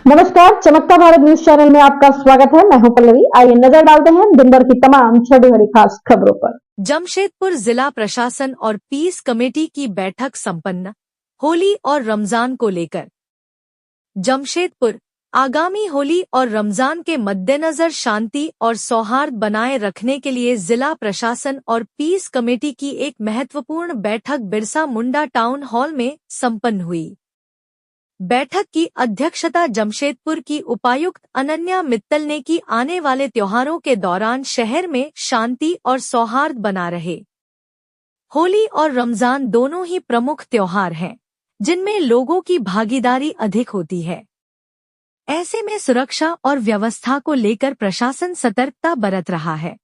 नमस्कार, चमकता Bharat news channel में आपका स्वागत है। मैं हूं पल्लवी। आइए नजर डालते हैं दिन भर की तमाम छोटी बड़ी खास खबरों पर। जमशेदपुर जिला प्रशासन और पीस कमेटी की बैठक संपन्न। होली और रमजान को लेकर जमशेदपुर आगामी होली और रमजान के मद्देनजर शांति और सौहार्द बनाए रखने के लिए जिला प्रशासन और पीस कमेटी की एक महत्वपूर्ण बैठक बिरसा मुंडा टाउन हॉल में संपन्न हुई। बैठक की अध्यक्षता जमशेदपुर की उपायुक्त अनन्या मित्तल ने की। आने वाले त्योहारों के दौरान शहर में शांति और सौहार्द बना रहे। होली और रमजान दोनों ही प्रमुख त्योहार हैं, जिनमें लोगों की भागीदारी अधिक होती है। ऐसे में सुरक्षा और व्यवस्था को लेकर प्रशासन सतर्कता बरत रहा है।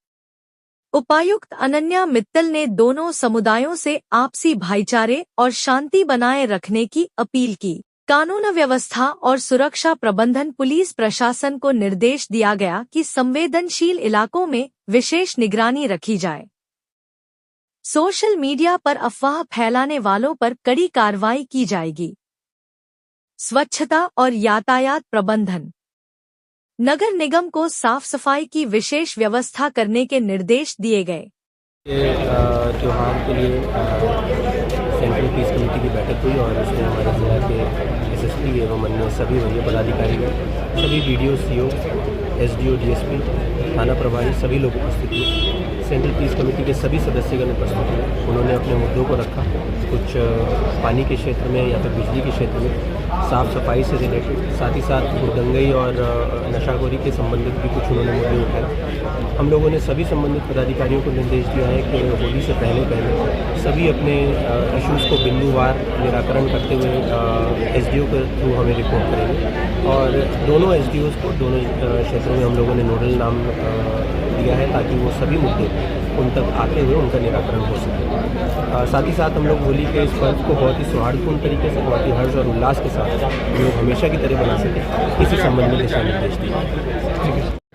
उपायुक्त अनन्या मित्तल ने दोनों समुदायों से आपसी भाईचारे और शांति बनाए रखने की अपील की। कानून व्यवस्था और सुरक्षा प्रबंधन पुलिस प्रशासन को निर्देश दिया गया कि संवेदनशील इलाकों में विशेष निगरानी रखी जाए। सोशल मीडिया पर अफवाह फैलाने वालों पर कड़ी कार्रवाई की जाएगी। स्वच्छता और यातायात प्रबंधन नगर निगम को साफ सफाई की विशेष व्यवस्था करने के निर्देश दिए गए। त्योहार के लिए सेंट्रल पीस कमेटी की बैठक हुई और उसमें हमारे जिला के एसएसपी एवं अन्य सभी वरीय पदाधिकारी, सभी बीडीओ, सीओ, एसडीओ, डीएसपी, थाना प्रभारी सभी लोग उपस्थित हुए। सेंट्रल पीस कमेटी के सभी सदस्यगण उपस्थित हुए। उन्होंने अपने मुद्दों को रखा। कुछ पानी के क्षेत्र में या फिर बिजली के क्षेत्र में साफ़ सफाई से रिलेटेड, साथ ही साथ गुरदंगई और नशाखोरी के संबंधित भी कुछ उन्होंने मुद्दे उठाए। हम लोगों ने सभी संबंधित पदाधिकारियों को निर्देश दिया है कि होली से पहले सभी अपने इश्यूज़ को बिंदुवार निराकरण करते हुए एसडीओ के थ्रू हमें रिपोर्ट करेंगे। और दोनों एसडीओज़ को दोनों क्षेत्रों में हम लोगों ने नोडल नाम दिया है ताकि वो सभी मुद्दे उन तक आते हुए उनका निराकरण हो सके। साथ ही साथ हम लोग होली के इस पर्व को बहुत ही सौहार्दपूर्ण तरीके से, बहुत ही हर्ष और उल्लास के साथ हम लोग हमेशा की तरह बना सकें, इसी संबंध में दिशा निर्देश दिए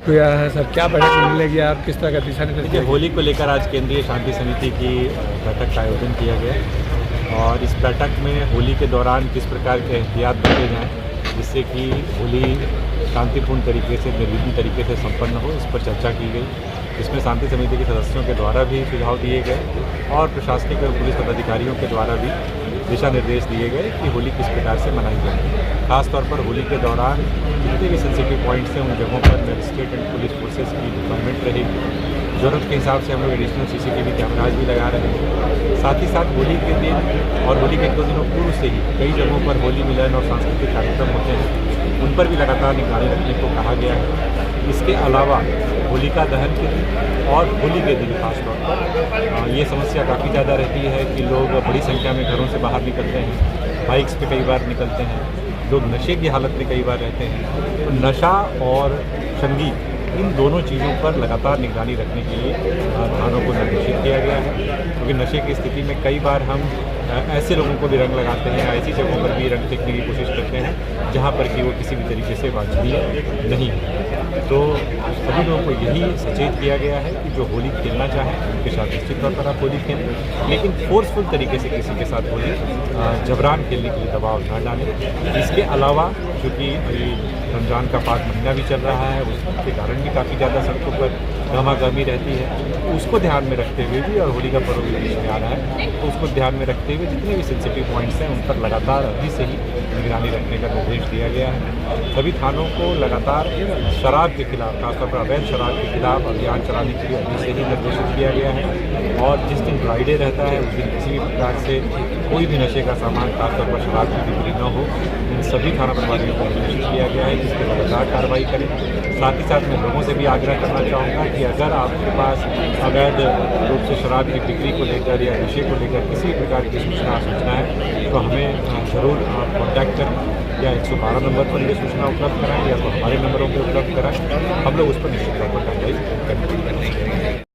है। सर, क्या बैठक मिलेगी और किस तरह का दिशा निर्देश? होली को लेकर आज केंद्रीय शांति समिति की बैठक का आयोजन किया गया और इस बैठक में होली के दौरान किस प्रकार के एहतियात बरते जाएँ जिससे कि होली शांतिपूर्ण तरीके से, निर्विघ्न तरीके से संपन्न हो, इस पर चर्चा की गई। इसमें शांति समिति के सदस्यों के द्वारा भी सुझाव दिए गए और प्रशासनिक और पुलिस पदाधिकारियों के द्वारा भी दिशा निर्देश दिए गए कि होली किस प्रकार से मनाई जाए। खासतौर पर होली के दौरान जितने भी सेंसिटिव पॉइंट्स हैं उन जगहों पर मजिस्ट्रेट एंड पुलिस फोर्सेज की डिप्लॉयमेंट रहेगी। ज़रूरत के हिसाब से हम लोग एडिशनल सीसीटीवी कैमराज भी लगा रहे हैं। साथ ही साथ होली के दिन और होली के 2 दिनों पूर्व से ही कई जगहों पर होली मिलन और सांस्कृतिक कार्यक्रम होते हैं, उन पर भी लगातार निगरानी रखने को कहा गया है। इसके अलावा होलिका दहन के दिन और होली के दिन खासतौर पर ये समस्या काफ़ी ज़्यादा रहती है कि लोग बड़ी संख्या में घरों से बाहर निकलते हैं, बाइक्स पे कई बार निकलते हैं, लोग नशे की हालत में कई बार रहते हैं। तो नशा और संगीत, इन दोनों चीज़ों पर लगातार निगरानी रखने के लिए थानों को निर्देशित किया गया है, क्योंकि नशे की स्थिति में कई बार हम ऐसे लोगों को भी रंग लगाते हैं, ऐसी जगहों पर भी रंग देखने की कोशिश करते हैं जहाँ पर कि वो किसी भी तरीके से वांछनीय नहीं है। तो सभी लोगों को यही सचेत किया गया है कि जो होली खेलना चाहें उनके साथ निश्चित तौर पर आप होली खेलें, लेकिन फोर्सफुल तरीके से किसी के साथ होली जबरान खेलने के लिए दबाव न डालें। इसके अलावा चूँकि रमज़ान का पाक महीना भी चल रहा है, उसके कारण भी काफ़ी ज़्यादा सड़कों पर गहमागहमी रहती है, तो उसको ध्यान में रखते हुए भी, और होली का पर्व भी बीच में आ रहा है, तो उसको ध्यान में रखते हुए जितने भी सेंसिटिव पॉइंट्स हैं उन पर लगातार अभी से ही निगरानी रखने का निर्देश दिया गया है। सभी थानों को लगातार शराब के खिलाफ, खासतौर पर अवैध शराब के खिलाफ अभियान चलाने के लिए अभी से ही निर्देशित किया गया है। और जिस दिन फ्राइडे रहता है उस दिन किसी भी प्रकार से कोई भी नशे का सामान, खासतौर पर शराब की बिक्री न हो, इन सभी थाना प्रभारियों को निर्देशित किया गया है जिसके लगातार कार्रवाई करें। साथ ही साथ मैं लोगों से भी आग्रह करना चाहूँगा कि अगर आपके पास अवैध रूप से शराब की बिक्री को लेकर या नशे को लेकर किसी प्रकार की सूचना है तो हमें ज़रूर कॉन्टैक्ट करें या 112 नंबर पर ये सूचना उपलब्ध कराएं या तो हमारे नंबरों पर उपलब्ध कराएं। हम लोग उस पर निश्चित तौर पर कार्रवाई करेंगे।